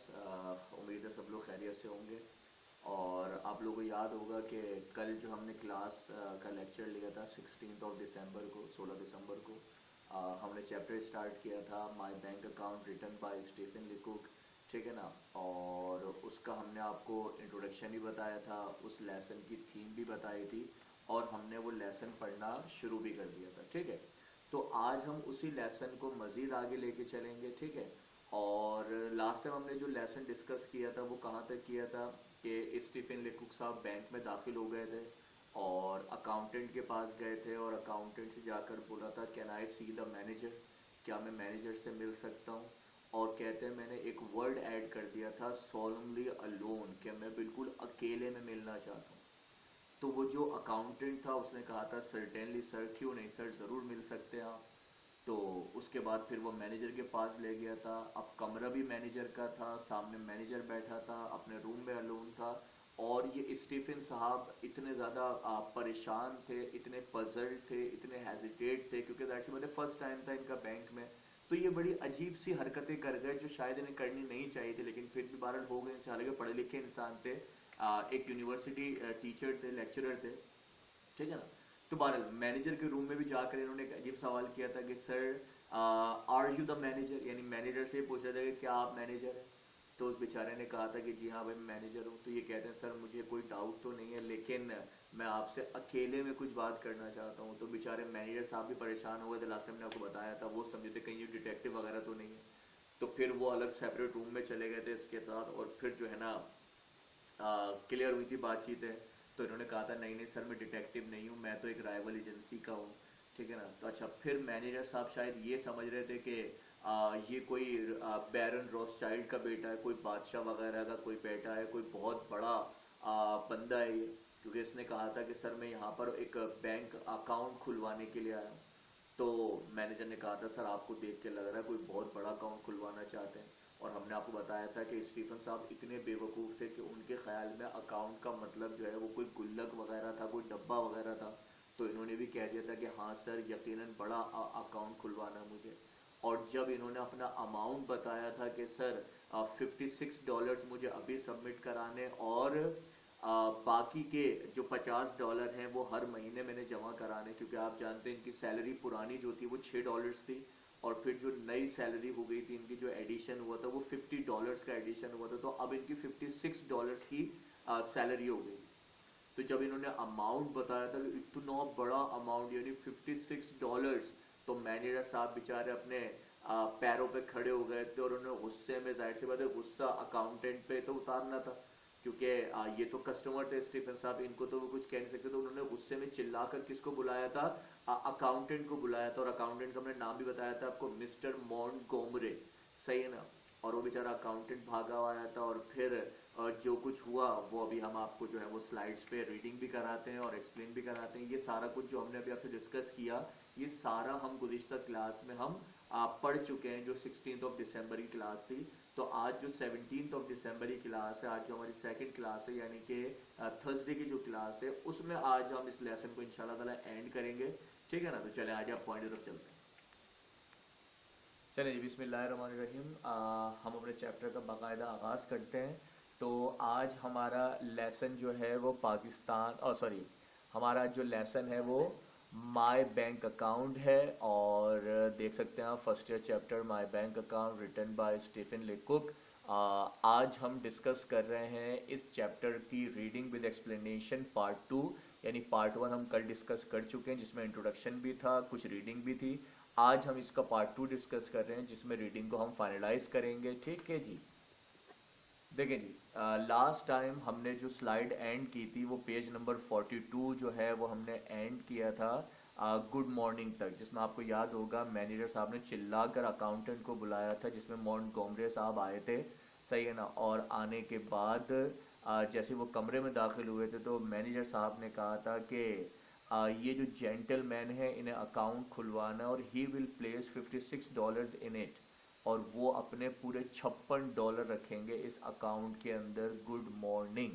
पास। उम्मीद है सब लोग खैरियत से होंगे। और आप लोगों को याद होगा कि कल जो हमने क्लास का लेक्चर लिया था 16 दिसंबर को, 16 दिसंबर को हमने चैप्टर स्टार्ट किया था my bank account written by Stephen Leacock. ठीक है ना। और उसका हमने आपको इंट्रोडक्शन भी बताया था, उस लेसन की थीम भी बताई थी, और हमने वो लेसन पढ़ना शुरू भी कर दिया था। ठीक है। तो आज हम उसी लेसन को मज़ीद आगे लेके चलेंगे। ठीक है। और लास्ट टाइम हमने जो लेसन डिस्कस किया था वो कहाँ तक किया था कि स्टीफन लेकुक साहब बैंक में दाखिल हो गए थे और अकाउंटेंट के पास गए थे, और अकाउंटेंट से जाकर बोला था can I see the manager, क्या मैं मैनेजर से मिल सकता हूँ। और कहते हैं मैंने एक वर्ड ऐड कर दिया था सोलमली अलोन, कि मैं बिल्कुल अकेले में मिलना चाहता हूँ। तो वो जो अकाउंटेंट था उसने कहा था सर्टेनली सर, क्यों नहीं सर, ज़रूर मिल सकते हैं आप। तो उसके बाद फिर वो मैनेजर के पास ले गया था। अब कमरा भी मैनेजर का था, सामने मैनेजर बैठा था, अपने रूम में अलोन था। और ये स्टीफन साहब इतने ज़्यादा परेशान थे, इतने पजल्ड थे, इतने हेजिटेट थे, क्योंकि दैट्स मतलब फर्स्ट टाइम था इनका बैंक में। तो ये बड़ी अजीब सी हरकतें कर गए जो शायद इन्हें करनी नहीं चाहिए थी, लेकिन फिर भी बहरहाल हो गए। हालांकि पढ़े लिखे इंसान थे, एक यूनिवर्सिटी टीचर थे, लेक्चरर थे। ठीक है ना। तो बहरहाल मैनेजर के रूम में भी जाकर इन्होंने एक अजीब सवाल किया था कि sir are you the manager, यानी मैनेजर से पूछा था कि क्या आप मैनेजर हैं। तो उस बेचारे ने कहा था कि जी हाँ भाई मैं मैनेजर हूँ। तो ये कहते हैं सर मुझे कोई डाउट तो नहीं है, लेकिन मैं आपसे अकेले में कुछ बात करना चाहता हूँ। तो बेचारे मैनेजर साहब भी परेशान हो गए थे। लास्ट टाइम मैंने आपको बताया था, वो समझे थे कहीं ये डिटेक्टिव वगैरह तो नहीं है। तो फिर वो अलग सेपरेट रूम में चले गए थे इसके साथ, और फिर जो है ना क्लियर हुई थी बातचीतें। तो इन्होंने कहा था नहीं नहीं सर मैं डिटेक्टिव नहीं हूँ, मैं तो एक राइवल एजेंसी का हूँ। ठीक है ना। तो अच्छा, फिर मैनेजर साहब शायद ये समझ रहे थे कि ये कोई बैरन रॉथस्चाइल्ड का बेटा है, कोई बादशाह वगैरह का कोई बेटा है, कोई बहुत बड़ा बंदा है ये। क्योंकि इसने कहा था कि सर मैं यहाँ पर एक बैंक अकाउंट खुलवाने के लिए आया हूँ। तो मैनेजर ने कहा था सर आपको देख के लग रहा है कोई बहुत बड़ा अकाउंट खुलवाना चाहते हैं। और हमने आपको बताया था कि स्टीफन साहब इतने बेवकूफ़ थे कि उनके ख्याल में अकाउंट का मतलब जो है वो कोई गुल्लक वगैरह था, कोई डब्बा वगैरह था। तो इन्होंने भी कह दिया था कि हाँ सर यकीनन बड़ा अकाउंट खुलवाना है मुझे। और जब इन्होंने अपना अमाउंट बताया था कि सर $56 मुझे अभी सबमिट कराने, और बाकी के जो $50 हैं वो हर महीने मैंने जमा कराने, क्योंकि आप जानते हैं इनकी सैलरी पुरानी जो थी वो $6 थी। और फिर जो नई सैलरी हो गई थी इनकी, जो एडिशन हुआ था वो $50 का एडिशन हुआ था, तो अब इनकी $56 की सैलरी हो गई। तो जब इन्होंने अमाउंट बताया था कि इतना बड़ा अमाउंट यानी $56, तो मैनेजर साहब बेचारे अपने पैरों पे खड़े हो गए थे, और उन्होंने गुस्से में, जाहिर सी बात है गुस्सा अकाउंटेंट पे तो उतारना था, क्योंकि ये तो कस्टमर थे स्टीफन साहब, इनको तो वो कुछ कह नहीं सकते। तो उन्होंने गुस्से में चिल्लाकर किसको बुलाया था, अकाउंटेंट को बुलाया था। और अकाउंटेंट का हमने नाम भी बताया था आपको, मिस्टर मोंटगोमरे। सही है ना। और वो बेचारा अकाउंटेंट भागा हुआ आया था। और फिर जो कुछ हुआ वो अभी हम आपको जो है वो स्लाइड्स पे रीडिंग भी कराते हैं और एक्सप्लेन भी कराते हैं। ये सारा कुछ जो हमने अभी आपसे डिस्कस किया, ये सारा हम गुज़िश्ता क्लास में हम पढ़ चुके हैं, जो 16 दिसंबर की क्लास थी। तो आज जो 17 दिसंबर की क्लास है, आज जो हमारी सेकंड क्लास है, यानी कि थर्सडे की जो क्लास है, उसमें आज हम इस लेसन को इंशाल्लाह ताला एंड करेंगे। ठीक है ना। तो चले आज आप पॉइंट की तरफ चलते हैं। चलिए जी, बिस्मिल्लाहिर्रहमानिर्रहीम। हम अपने चैप्टर का बाकायदा आगाज़ करते हैं। तो आज हमारा लेसन जो है वो पाकिस्तान, सॉरी, हमारा जो लेसन है वो माय बैंक अकाउंट है। और देख सकते हैं आप first year chapter my bank account written by Stephen Leacock. आज हम डिस्कस कर रहे हैं इस चैप्टर की रीडिंग विद एक्सप्लेनेशन पार्ट 2। यानी पार्ट 1 हम कल डिस्कस कर चुके हैं, जिसमें इंट्रोडक्शन भी था, कुछ रीडिंग भी थी। आज हम इसका पार्ट 2 डिस्कस कर रहे हैं, जिसमें रीडिंग को हम फाइनलाइज करेंगे। ठीक है जी। देखें जी, लास्ट टाइम हमने जो स्लाइड एंड की थी वो पेज नंबर 42 जो है वो हमने एंड किया था गुड मॉर्निंग तक, जिसमें आपको याद होगा मैनेजर साहब ने चिल्लाकर अकाउंटेंट को बुलाया था, जिसमें मोंटगोमरे साहब आए थे। सही है ना। और आने के बाद जैसे वो कमरे में दाखिल हुए थे तो मैनेजर साहब ने कहा था कि ये जो जेंटलमैन है इन्हें अकाउंट खुलवाना, और he will place $56 in it, और वो अपने पूरे $56 रखेंगे इस अकाउंट के अंदर। गुड मॉर्निंग,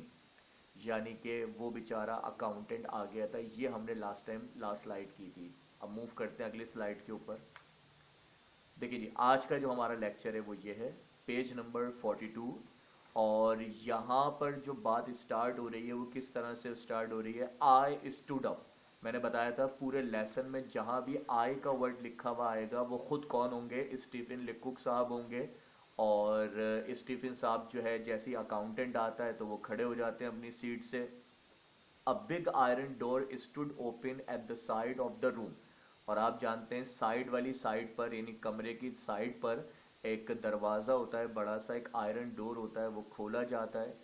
यानी कि वो बेचारा अकाउंटेंट आ गया था। ये हमने लास्ट टाइम लास्ट स्लाइड की थी। अब मूव करते हैं अगली स्लाइड के ऊपर। देखिए जी, आज का जो हमारा लेक्चर है वो ये है। Page number 42। और यहाँ पर जो बात स्टार्ट हो रही है वो किस तरह से स्टार्ट हो रही है, आई स्टूड अप। मैंने बताया था पूरे लेसन में जहाँ भी आई का वर्ड लिखा हुआ आएगा वो खुद कौन होंगे, स्टीफन लेकुक साहब होंगे। और स्टीफन साहब जो है जैसे ही अकाउंटेंट आता है तो वो खड़े हो जाते हैं अपनी सीट से। A big iron door stood open at the side of the room. और आप जानते हैं साइड वाली साइड पर यानी कमरे की साइड पर एक दरवाज़ा होता है, बड़ा सा एक आयरन डोर होता है, वो खोला जाता है।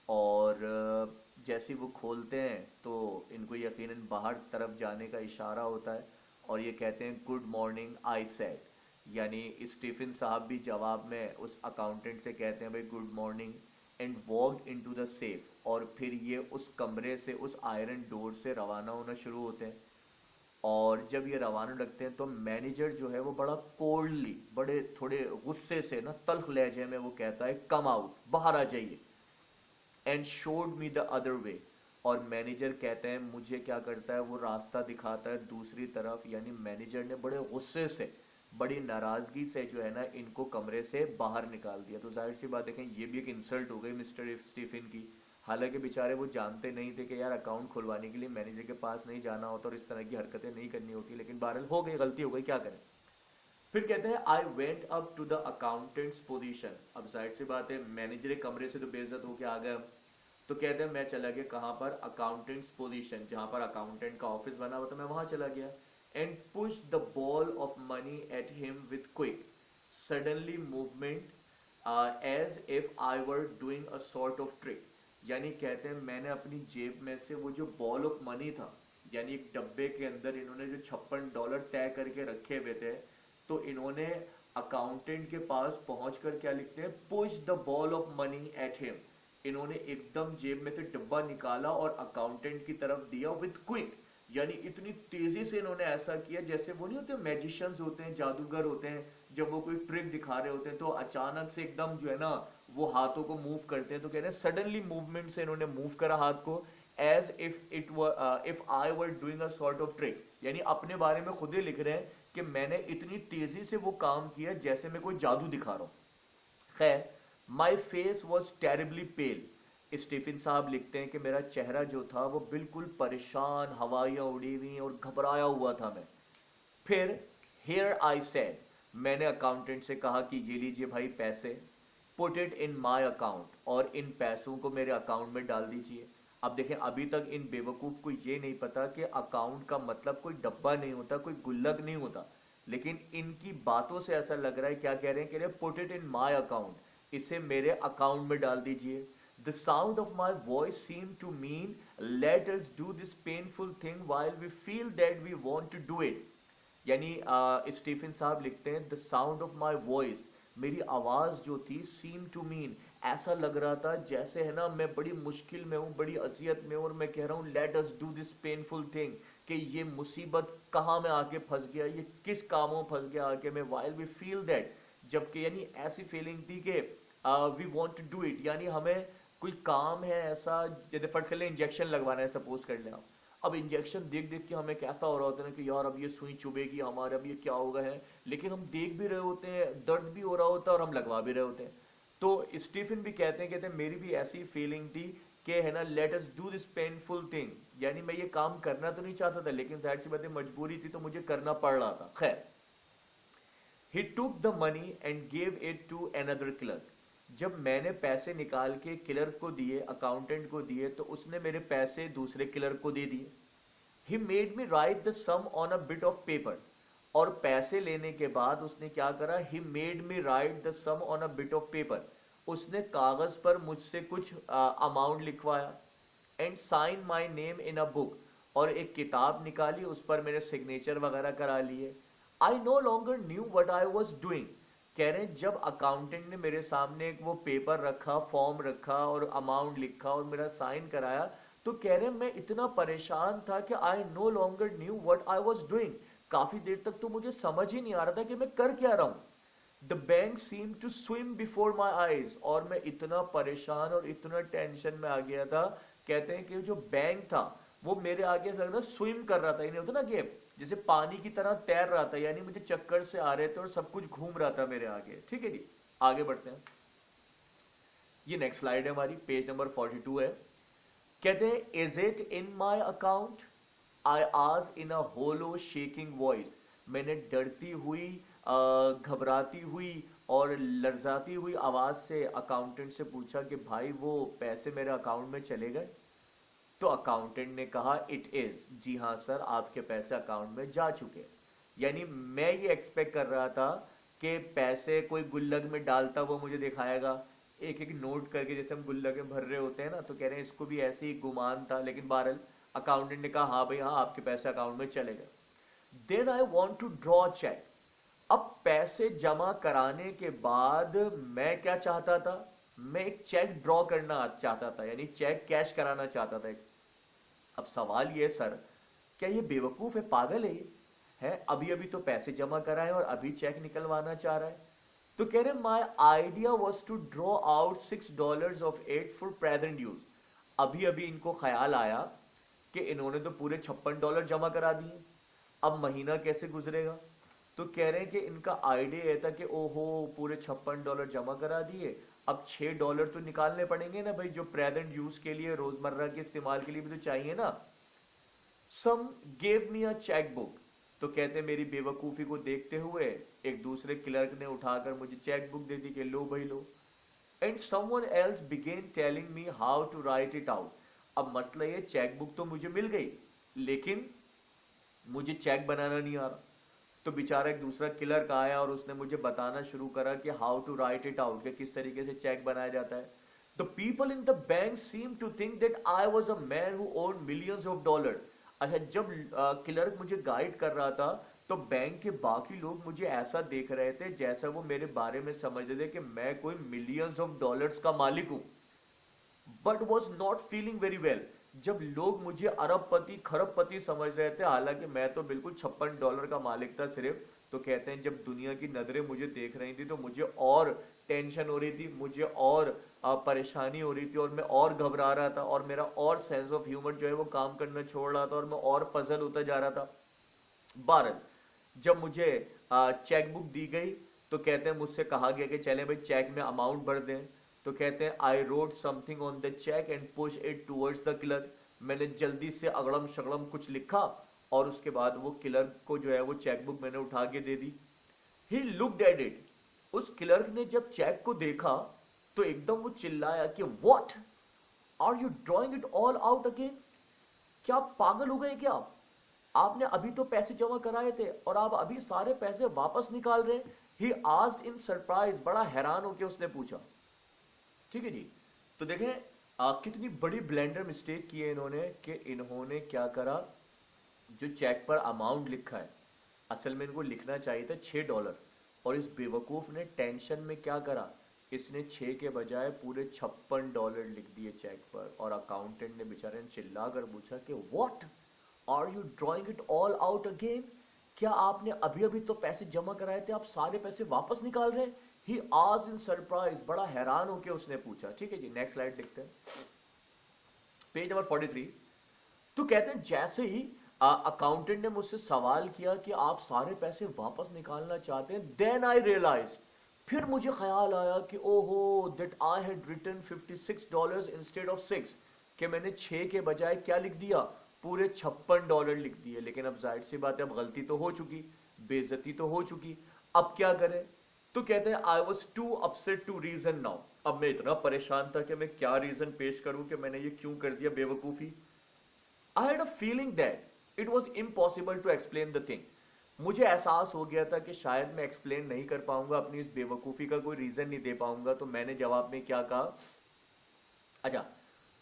और जैसे ही वो खोलते हैं तो इनको यकीनन बाहर तरफ जाने का इशारा होता है और ये कहते हैं गुड मॉर्निंग आई सेड। यानी स्टीफन साहब भी जवाब में उस अकाउंटेंट से कहते हैं भाई good morning, and walked into the safe. और फिर ये उस कमरे से उस आयरन डोर से रवाना होना शुरू होते हैं। और जब ये रवाना लगते हैं तो मैनेजर जो है वो बड़ा कोल्डली, बड़े थोड़े गुस्से से ना तल्ख लहजे में वो कहता है कम आउट, बाहर आ जाइए, and showed me the other way. और मैनेजर कहते हैं मुझे क्या करता है, वो रास्ता दिखाता है दूसरी तरफ। यानी मैनेजर ने बड़े गुस्से से, बड़ी नाराजगी से जो है ना इनको कमरे से बाहर निकाल दिया। तो जाहिर सी बात देखें ये भी एक इंसल्ट हो गई मिस्टर स्टीफन की। हालांकि बेचारे वो जानते नहीं थे कि यार अकाउंट खुलवाने के लिए मैनेजर के पास नहीं जाना होता और इस तरह की हरकतें नहीं करनी होती, लेकिन बहरहाल हो गई, गलती हो गई, क्या करें। फिर कहते हैं I went up to the accountant's position. अब जाहिर सी बात है मैनेजर कमरे से तो बेइज्जत होकर आ गया। तो कहते हैं मैं चला गया कहाँ पर, अकाउंटेंट्स पोजीशन, जहाँ पर अकाउंटेंट का ऑफिस बना हुआ था मैं वहाँ चला गया। And push the ball of money at him with quick suddenly movement as if I were doing a sort of trick. यानी कहते हैं मैंने अपनी जेब में से वो जो बॉल ऑफ मनी था, यानी एक डब्बे के अंदर इन्होंने जो $56 तय करके रखे हुए थे, तो इन्होंने अकाउंटेंट के पास पहुंचकर क्या लिखते हैं, push the ball of money at him. इन्होंने एकदम जेब में से डब्बा निकाला और अकाउंटेंट की तरफ दिया विथ क्विक। यानी इतनी तेजी से इन्होंने ऐसा किया जैसे वो नहीं होते मैजिशियंस होते हैं, जादूगर होते हैं, जब वो कोई ट्रिक दिखा रहे होते हैं तो अचानक से एकदम जो है ना वो हाथों को मूव करते हैं। तो कह रहे हैं सडनली मूवमेंट से इन्होंने मूव करा हाथ को, as if I were doing a sort of trick. यानी अपने बारे में खुद ही लिख रहे हैं कि मैंने इतनी तेजी से वो काम किया जैसे मैं कोई जादू दिखा रहा हूं। खैर, my face was terribly pale. Stephen साहब लिखते हैं कि मेरा चेहरा जो था वो बिल्कुल परेशान, हवाइयाँ उड़ी हुई और घबराया हुआ था मैं। फिर हियर आई सेड, मैंने अकाउंटेंट से कहा कि ये लीजिए भाई पैसे, put it in my account, और इन पैसों को मेरे अकाउंट में डाल दीजिए। अब देखें अभी तक इन बेवकूफ़ को ये नहीं पता कि अकाउंट का मतलब कोई डब्बा नहीं होता, कोई गुल्लक नहीं होता। लेकिन इनकी बातों से ऐसा लग रहा है, क्या कह रहे हैं, कह रहे हैं put it in my account, इसे मेरे अकाउंट में डाल दीजिए। The sound of my voice seem to mean let us do this painful thing while we feel that we want to do it. यानी स्टीफन साहब लिखते हैं the sound of my voice, मेरी आवाज़ जो थी, सीम टू मीन, ऐसा लग रहा था जैसे है ना मैं बड़ी मुश्किल में हूँ, बड़ी अजियत में हूँ, और मैं कह रहा हूँ late us do this painful thing, कि ये मुसीबत कहाँ में आके फंस गया, ये किस कामों में फंस गया आके मैं, वाइल वी फील दैट, जबकि यानी ऐसी फीलिंग थी कि we want to do it, यानी हमें कोई काम है ऐसा, जैसे फर्ज कर लें इंजेक्शन लगवाना है, सपोज कर लें आप। अब इंजेक्शन देख देख के हमें कैसा हो रहा होता है ना कि यार अब ये सुई चुभेगी हमारे, अब ये क्या होगा है, लेकिन हम देख भी रहे होते हैं, दर्द भी हो रहा होता है और हम लगवा भी रहे होते हैं। तो स्टीफन भी कहते हैं मेरी भी ऐसी फीलिंग थी कि है ना late us do this painful thing, यानी मैं ये काम करना तो नहीं चाहता था लेकिन जाहिर सी बात है मजबूरी थी तो मुझे करना पड़ रहा था। खैर, he took the money and gave it to another clerk. जब मैंने पैसे निकाल के क्लर्क को दिए, अकाउंटेंट को दिए, तो उसने मेरे पैसे दूसरे क्लर्क को दे दिए। He made me write the sum on a bit of paper, और पैसे लेने के बाद उसने क्या करा, he made me write the sum on a bit of paper, उसने कागज पर मुझसे कुछ अमाउंट लिखवाया। And sign my name in a book, और एक किताब निकाली, उस पर मेरे सिग्नेचर वगैरह करा लिए। I know longer knew what I was doing. कह रहे हैं जब अकाउंटेंट ने मेरे सामने एक वो पेपर रखा, फॉर्म रखा और अमाउंट लिखा और मेरा साइन कराया, तो कह रहे हैं मैं इतना परेशान था कि I know longer knew what I was doing, काफी देर तक तो मुझे समझ ही नहीं आ रहा था कि मैं कर क्या रहा हूं। The bank seem to swim before my eyes, और मैं इतना परेशान और इतना टेंशन में आ गया था। कहते हैं कि जो बैंक था वो मेरे आगे लग रहा स्विम कर रहा था, ये नहीं होता ना कि जैसे पानी की तरह तैर रहा था, यानी मुझे चक्कर से आ रहे थे और सब कुछ घूम रहा था मेरे आगे। ठीक है जी, आगे बढ़ते हैं। ये नेक्स्ट स्लाइड है हमारी, पेज नंबर 42 है। कहते हैं is it in my account, I आज in a hollow shaking voice. मैंने डरती हुई, घबराती हुई और लर्जाती हुई आवाज से अकाउंटेंट से पूछा कि भाई वो पैसे मेरे अकाउंट में चले गए? तो अकाउंटेंट ने कहा इट इज, जी हाँ सर, आपके पैसे अकाउंट में जा चुके। यानी मैं ये एक्सपेक्ट कर रहा था कि पैसे कोई गुल्लक में डालता वो मुझे दिखाएगा, एक एक नोट करके, जैसे हम गुल्लक में भर रहे होते हैं ना, तो कह रहे हैं इसको भी ऐसे ही गुमान था। लेकिन बहरहाल अकाउंटेंट ने कहा हाँ भाई हाँ, आपके पैसे अकाउंट में चले गए। Then I want to draw cheque. अब पैसे जमा कराने के बाद मैं क्या चाहता था, मैं एक चेक ड्रॉ करना चाहता था, यानी चेक कैश कराना चाहता था। अब सवाल ये सर, क्या ये बेवकूफ है, पागल है ये? है अभी अभी तो पैसे जमा कराए और अभी चेक निकलवाना चाह रहा है। तो कह रहे my idea was to draw out $6 of it for present use. अभी अभी इनको ख्याल आया कि इन्होंने तो पूरे $56 जमा करा दिए, अब महीना कैसे गुजरेगा। तो कह रहे हैं कि इनका आइडिया ये था कि ओहो पूरे $56 जमा करा दिए, अब $6 तो निकालने पड़ेंगे ना भाई, जो प्रेजेंट यूज के लिए, रोजमर्रा के इस्तेमाल के लिए भी तो चाहिए ना। सम गेव मी अ चेक बुक। तो कहते मेरी बेवकूफी को देखते हुए एक दूसरे क्लर्क ने उठाकर मुझे चेक बुक दे दी कि लो भाई लो। And someone else began telling me how to write it out. अब मसला ये, चेक बुक तो मुझे मिल गई लेकिन मुझे चेक बनाना नहीं आ रहा। तो बेचारा एक दूसरा क्लर्क आया और उसने मुझे बताना शुरू करा कि how to write it out, कि किस तरीके से चेक बनाया जाता है। The people in the bank seem to think that I was a man who owned millions of dollar. अच्छा, जब क्लर्क मुझे गाइड कर रहा था तो बैंक के बाकी लोग मुझे ऐसा देख रहे थे जैसा वो मेरे बारे में समझ रहे थे कि मैं कोई मिलियंस ऑफ डॉलर्स का मालिक हूं, but was not feeling very well. जब लोग मुझे अरबपति खरबपति समझ रहे थे, हालांकि मैं तो बिल्कुल $56 का मालिक था सिर्फ। तो कहते हैं जब दुनिया की नजरें मुझे देख रही थी तो मुझे और टेंशन हो रही थी, मुझे और परेशानी हो रही थी, और मैं और घबरा रहा था, और मेरा और सेंस ऑफ ह्यूमर जो है वो काम करना छोड़ रहा था, और मैं और पजल होता जा रहा था। 12, जब मुझे चेक बुक दी गई तो कहते हैं मुझसे कहा गया कि चलें भाई चेक में अमाउंट भर दें। तो कहते हैं I wrote something on the cheque and push it towards the clerk. मैंने जल्दी से अगड़म शगड़म कुछ लिखा और उसके बाद वो क्लर्क को जो है वो चेक बुक मैंने उठा के दे दी। He looked at it. उस क्लर्क ने जब चेक को देखा तो एकदम वो चिल्लाया कि what are you drawing it all out again? क्या आप पागल हो गए क्या? आपने अभी तो पैसे जमा कराए थे और आप अभी सारे पैसे वापस निकाल रहे हैं। ही आस्क्ड इन सरप्राइज, बड़ा हैरान होकर उसने पूछा। ठीक है जी। तो देखें कितनी बड़ी ब्लेंडर मिस्टेक की है इन्होंने, कि इन्होंने क्या करा, जो चेक पर अमाउंट लिखा है असल में इनको लिखना चाहिए था $6, और इस बेवकूफ ने टेंशन में क्या करा, इसने 6 के बजाय पूरे $56 लिख दिए चेक पर। और अकाउंटेंट ने बेचारे ने चिल्ला कर पूछा कि what are you drawing it all out again? क्या आपने अभी अभी तो पैसे जमा कराए थे, आप सारे पैसे वापस निकाल रहे हैं? ही आस्क्ड इन सरप्राइज, बड़ा हैरान होकर उसने पूछा। ठीक है जी, नेक्स्ट स्लाइड देखते हैं, पेज नंबर 43। तो कहते हैं जैसे ही अकाउंटेंट ने मुझसे सवाल किया कि आप सारे पैसे वापस निकालना चाहते हैं, देन आई रियलाइज, फिर मुझे ख्याल आया कि ओहो that I had written $56 instead of 6, कि मैंने 6 के बजाय क्या लिख दिया, पूरे $56 लिख दिए। लेकिन अब जाहिर सी बात है, अब गलती तो हो चुकी, बेइज्जती तो हो चुकी, अब क्या करें? तो कहते हैं I was too upset to reason now. अब मैं इतना परेशान था कि मैं क्या रीजन पेश करूं कि मैंने ये क्यों कर दिया बेवकूफी। I had a feeling that it was impossible to explain the thing. मुझे एहसास हो गया था कि शायद मैं एक्सप्लेन नहीं कर पाऊंगा, अपनी इस बेवकूफ़ी का कोई रीज़न नहीं दे पाऊंगा। तो मैंने जवाब में क्या कहा, अच्छा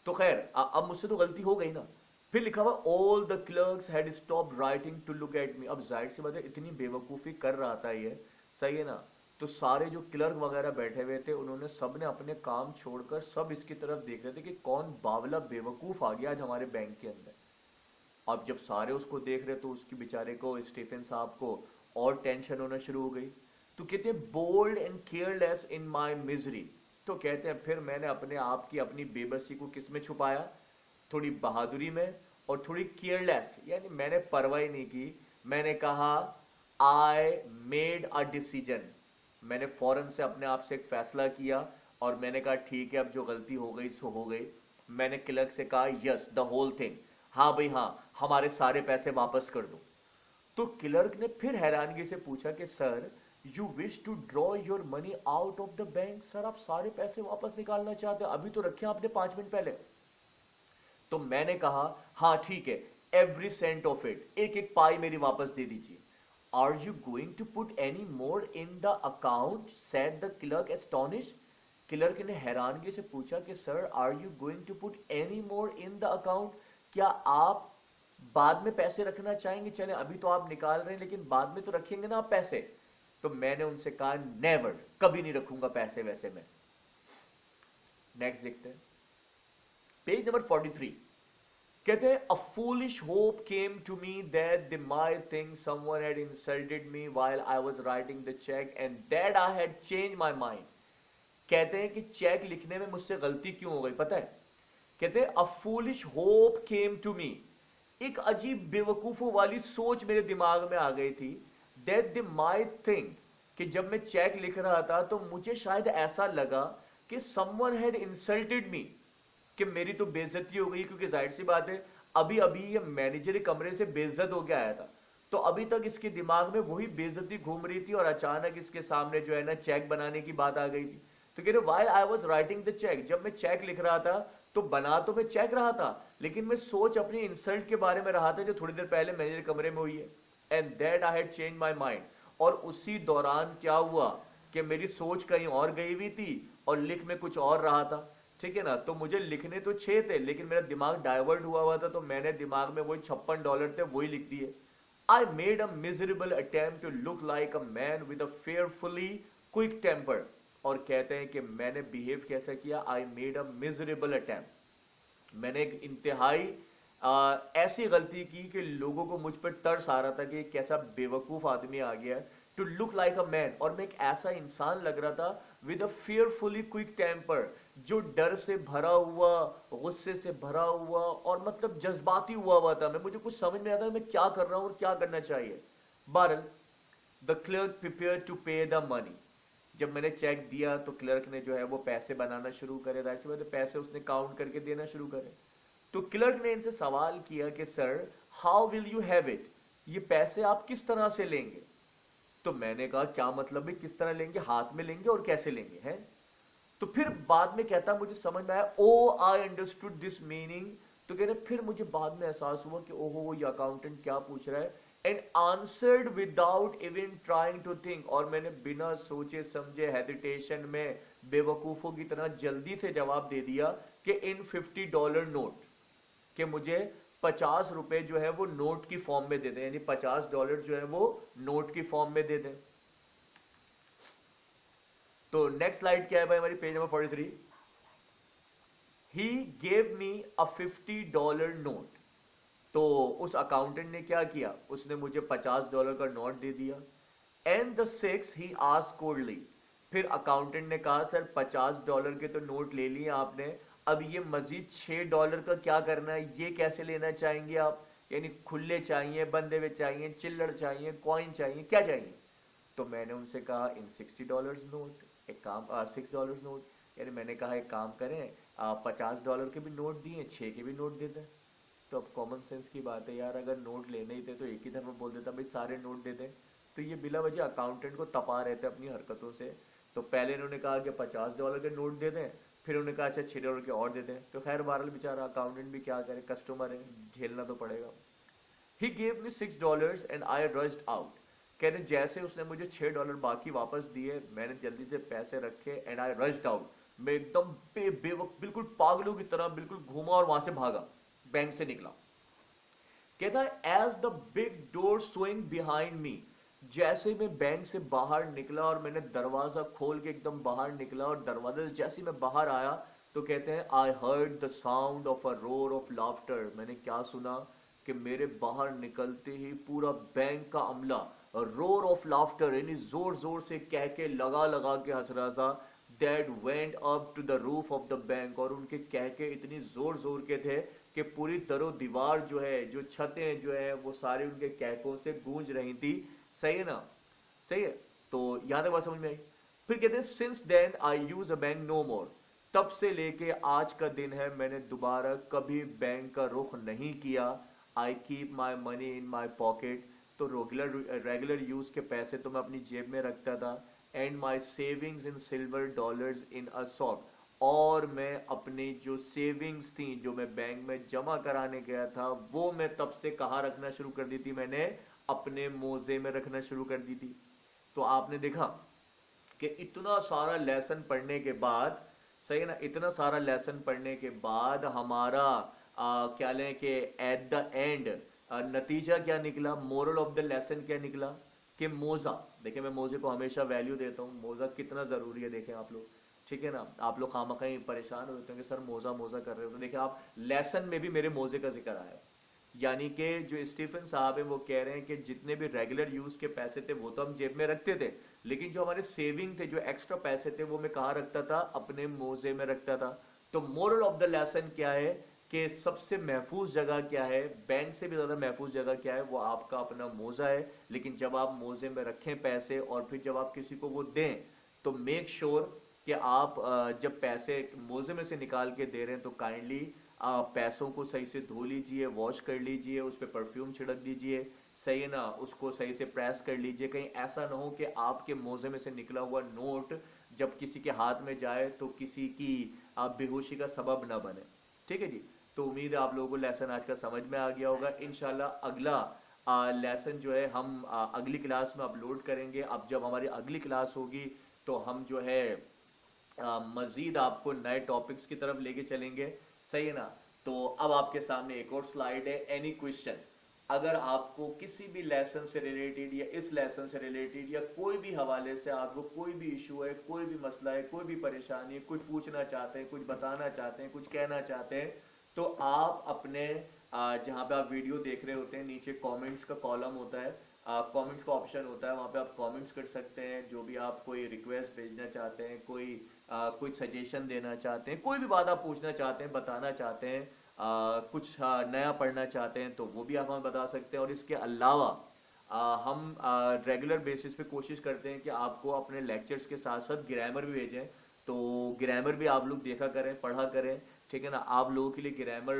तो खैर अब मुझसे तो गलती हो गई ना। फिर लिखा हुआ all the clerks had stopped writing to look at me. अब जाहिर सी बात है, इतनी बेवकूफ़ी कर रहा था ये, सही है ना। तो सारे जो क्लर्क वगैरह बैठे हुए थे उन्होंने सब ने अपने काम छोड़कर सब इसकी तरफ देख रहे थे कि कौन बावला बेवकूफ़ आ गया आज हमारे बैंक के अंदर। अब जब सारे उसको देख रहे तो उसकी बेचारे को, स्टीफन साहब को और टेंशन होना शुरू हो गई। तो कहते हैं bold and careless in my misery. तो कहते हैं फिर मैंने अपने आप की, अपनी बेबसी को किस में छुपाया, थोड़ी बहादुरी में और थोड़ी केयरलेस, यानी मैंने परवाह नहीं की। मैंने कहा आई मेड अ डिसीजन, मैंने फौरन से अपने आप से एक फैसला किया और मैंने कहा ठीक है, अब जो गलती हो गई सो हो गई। मैंने क्लर्क से कहा यस द होल थिंग, हाँ भाई हाँ, हमारे सारे पैसे वापस कर दो। तो क्लर्क ने फिर हैरानगी से पूछा कि sir, you wish to draw your money out of the bank? Sir आप सारे पैसे वापस निकालना चाहते हैं, अभी तो रखे आपने 5 मिनट पहले। तो मैंने कहा हाँ ठीक है, एवरी सेंट ऑफ इट, एक एक पाई मेरी वापस दे दीजिए। Are you going to put any more in the account, said the clerk astonish. Clerk ने हैरानगी से पूछा कि sir are you going to put any more in the account, क्या आप बाद में पैसे रखना चाहेंगे? चले अभी तो आप निकाल रहे हैं लेकिन बाद में तो रखेंगे ना आप पैसे। तो मैंने उनसे कहा नेवर, कभी नहीं रखूंगा पैसे वैसे में। नेक्स्ट देखते हैं, पेज नंबर 43। कहते हैं a foolish hope came to me that they might think someone had insulted me while I was writing the cheque and that I had change my mind. कहते हैं कि चेक लिखने में मुझसे गलती क्यों हो गई पता है? कहते हैं a foolish hope came to me, एक अजीब बेवकूफों वाली सोच मेरे दिमाग में आ गई थी। दैट दे माइट थिंक, कि जब मैं चेक लिख रहा था तो मुझे शायद ऐसा लगा कि समवन हैड इंसल्टेड मी, कि मेरी तो बेइज्जती हो गई, क्योंकि जाहिर सी बात है अभी अभी ये मैनेजर कमरे से बेइज्जत हो के आया था, तो अभी तक इसके दिमाग में वही बेइज्जती घूम रही थी और अचानक इसके सामने जो है ना चेक बनाने की बात आ गई थी। तो कह रहे while I was writing the cheque, जब मैं चेक लिख रहा था तो बना तो मैं चेक रहा था लेकिन मैं सोच अपनी इंसल्ट के बारे में रहा था जो थोड़ी देर पहले मैनेजर कमरे में हुई है। And that I had change my mind, और उसी दौरान क्या हुआ कि मेरी सोच कहीं और गई हुई थी और लिख में कुछ और रहा था। ठीक है ना, तो मुझे लिखने तो 6 थे लेकिन मेरा दिमाग डाइवर्ट हुआ था, तो मैंने दिमाग में वही $56 थे वही लिख दिए। I made a miserable attempt to look like a man with a fearfully quick temper. और कहते हैं कि मैंने बिहेव कैसा किया, I made a miserable attempt, मैंने एक इंतहाई ऐसी गलती की कि लोगों को मुझ पर तरस आ रहा था कि कैसा बेवकूफ आदमी आ गया। To look like a man, और मैं एक ऐसा इंसान लग रहा था with a fearfully quick temper, जो डर से भरा हुआ, गुस्से से भरा हुआ और मतलब जज्बाती हुआ था। मैं, मुझे कुछ समझ नहीं आता मैं क्या कर रहा हूं और क्या करना चाहिए। बहरहाल द क्लर्क प्रिपेयर टू पे द मनी, जब मैंने चेक दिया तो क्लर्क ने जो है वो पैसे बनाना शुरू करे, जाहिर सी बात है पैसे उसने काउंट करके देना शुरू करे। तो क्लर्क ने इनसे सवाल किया कि sir how will you have it, ये पैसे आप किस तरह से लेंगे? तो मैंने कहा क्या मतलब है किस तरह लेंगे, हाथ में लेंगे और कैसे लेंगे हैं? तो फिर बाद में कहता मुझे समझ में आया, ओ आई अंडरस्टूड दिस मीनिंग। तो कह रहे फिर मुझे बाद में एहसास हुआ कि ओहो वो ये अकाउंटेंट क्या पूछ रहा है। And answered without even trying to think, और मैंने बिना सोचे समझे हेजिटेशन में बेवकूफों की तरह जल्दी से जवाब दे दिया कि इन $50 नोट, कि मुझे 50 रुपए जो है वो नोट की फॉर्म में दे दें, यानी $50 जो है वो नोट की फॉर्म में दे दें। तो नेक्स्ट स्लाइड क्या है भाई हमारी, page number 43। He gave me a $50 note. तो उस अकाउंटेंट ने क्या किया, उसने मुझे $50 का नोट दे दिया। And the six he asked coldly, फिर अकाउंटेंट ने कहा सर $50 के तो नोट ले लिए आपने, अब ये मजीद $6 का क्या करना है, ये कैसे लेना चाहेंगे आप? यानी खुले चाहिए, बंधे हुए चाहिए, चिल्लड़ चाहिए, कॉइन चाहिए, क्या चाहिए? तो मैंने उनसे कहा इन $60 नोट, एक काम $6 नोट। यानी मैंने कहा एक काम करें, $50 के भी नोट दिए, 6 के भी नोट दे दें। तो अब कॉमन सेंस की बात है यार, अगर नोट लेने ही थे तो एक ही दफा बोल देता भाई सारे नोट दे दें। तो ये बिला वजह अकाउंटेंट को तपा रहे थे अपनी हरकतों से। तो पहले इन्होंने कहा कि $50 के नोट दे दें, फिर उन्होंने कहा अच्छा $6 के और दे दें। तो खैर बहरहाल बेचारा अकाउंटेंट भी क्या करे, कस्टमर है, झेलना तो पड़ेगा। He gave me $6 and I rushed out. कहते जैसे उसने मुझे $6 बाकी वापस दिए, मैंने जल्दी से पैसे रखे एंड आई रश्ड आउट। मैं एकदम बेवक बिल्कुल पागलों की तरह बिल्कुल घूमा और वहां से भागा, बैंक से निकला। कहता है as the big door swing behind me, जैसे मैं बैंक से बाहर निकला और मैंने दरवाजा खोल के एकदम बाहर निकला और दरवाजे से जैसे मैं बाहर आया तो कहते हैं I heard the sound of a roar of laughter. मैंने क्या सुना कि मेरे बाहर निकलते ही पूरा बैंक का अमला रोर ऑफ लाफ्टर यानी जोर जोर से कह के लगा लगा के हंस रहा था। That went up to the roof of the bank, और उनके कह के इतनी जोर जोर के थे कि पूरी दरो दीवार जो है, जो छतें जो है वो सारी उनके कहकों से गूंज रही थी। सही है ना, सही है। तो यहां तक बात समझ में आई। फिर कहते हैं since then I use a bank no more, तब से लेके आज का दिन है मैंने दोबारा कभी बैंक का रुख नहीं किया। I keep my money in my pocket, तो रेगुलर यूज के पैसे तो मैं अपनी जेब में रखता था। And my savings in silver dollars in a sock, और मैं अपनी जो सेविंग्स थी जो मैं बैंक में जमा कराने गया था वो मैं तब से कहाँ रखना शुरू कर दी थी, मैंने अपने मोजे में रखना शुरू कर दी थी। तो आपने देखा कि इतना सारा लेसन पढ़ने के बाद, सही है ना, इतना सारा लेसन पढ़ने के बाद हमारा क्या लें कि एट द एंड नतीजा क्या निकला, मोरल ऑफ द लेसन क्या निकला कि मोजा, देखिए मैं मोजे को हमेशा वैल्यू देता हूँ, मोजा कितना ज़रूरी है देखें आप लोग, ठीक है ना। आप लोग खामखा ही परेशान होते हैं कि सर मोजा मोजा कर रहे हो, तो देखिए आप लेसन में भी मेरे मोजे का जिक्र आया। यानी कि जो स्टीफन साहब है वो कह रहे हैं कि जितने भी रेगुलर यूज के पैसे थे वो तो हम जेब में रखते थे, लेकिन जो हमारे सेविंग थे, जो एक्स्ट्रा पैसे थे, वो मैं कहाँ रखता था, अपने मोजे में रखता था। तो मोरल ऑफ द लेसन क्या है कि सबसे महफूज जगह क्या है, बैंक से भी ज्यादा महफूज जगह क्या है, वो आपका अपना मोजा है। लेकिन जब आप मोजे में रखें पैसे और फिर जब आप किसी को वो दें, तो मेक श्योर कि आप जब पैसे मोजे में से निकाल के दे रहे हैं तो काइंडली आप पैसों को सही से धो लीजिए, वॉश कर लीजिए, उस पर परफ्यूम छिड़क दीजिए, सही है ना, उसको सही से प्रेस कर लीजिए। कहीं ऐसा ना हो कि आपके मोजे में से निकला हुआ नोट जब किसी के हाथ में जाए तो किसी की बेहोशी का सबब ना बने। ठीक है जी। तो उम्मीद है आप लोगों को लेसन आज का समझ में आ गया होगा। इंशाल्लाह अगला लेसन जो है हम अगली क्लास में अपलोड करेंगे। अब जब हमारी अगली क्लास होगी तो हम जो है मजीद आपको नए टॉपिक्स की तरफ लेके चलेंगे, सही है ना। तो अब आपके सामने एक और स्लाइड है, एनी क्वेश्चन। अगर आपको किसी भी लेसन से रिलेटेड या इस लेसन से रिलेटेड या कोई भी हवाले से आपको कोई भी इशू है, कोई भी मसला है, कोई भी परेशानी है, कुछ पूछना चाहते हैं, कुछ बताना चाहते हैं, कुछ कहना चाहते हैं, तो आप अपने जहां पे आप वीडियो देख रहे होते हैं नीचे कमेंट्स का कॉलम होता है, कमेंट्स का ऑप्शन होता है, वहां पे आप कमेंट्स कर सकते हैं। जो भी आप कोई रिक्वेस्ट भेजना चाहते हैं, कोई सजेशन देना चाहते हैं, कोई भी बात आप पूछना चाहते हैं, बताना चाहते हैं, कुछ नया पढ़ना चाहते हैं, तो वो भी आप हमें बता सकते हैं। और इसके अलावा हम रेगुलर बेसिस पे कोशिश करते हैं कि आपको अपने लेक्चर्स के साथ साथ ग्रामर भी भेजें, तो ग्रामर भी आप लोग देखा करें, पढ़ा करें, ठीक है ना। आप लोगों के लिए ग्रामर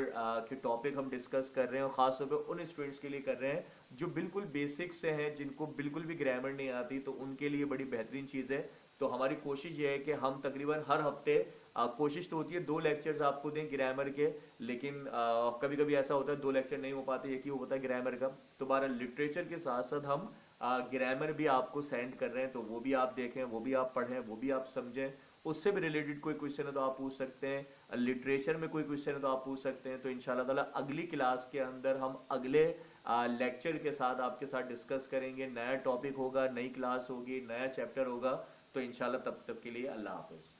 के टॉपिक हम डिस्कस कर रहे हैं और ख़ासतौर पे उन स्टूडेंट्स के लिए कर रहे हैं जो बिल्कुल बेसिक से हैं, जिनको बिल्कुल भी ग्रामर नहीं आती, तो उनके लिए बड़ी बेहतरीन चीज़ है। तो हमारी कोशिश ये है कि हम तकरीबन हर हफ्ते कोशिश तो होती है 2 लेक्चर्स आपको दें ग्रामर के, लेकिन कभी कभी ऐसा होता है 2 लेक्चर नहीं हो पाते, एक ही होता है ग्रामर का। तो हमारा लिटरेचर के साथ साथ हम ग्रामर भी आपको सेंड कर रहे हैं, तो वो भी आप देखें, वो भी आप पढ़ें, वो भी आप समझें। उससे भी रिलेटेड कोई क्वेश्चन है तो आप पूछ सकते हैं, लिटरेचर में कोई क्वेश्चन है तो आप पूछ सकते हैं। तो इंशाल्लाह ताला अगली क्लास के अंदर हम अगले लेक्चर के साथ आपके साथ डिस्कस करेंगे, नया टॉपिक होगा, नई क्लास होगी, नया चैप्टर होगा। तो इंशाल्लाह तब तक के लिए अल्लाह हाफिज।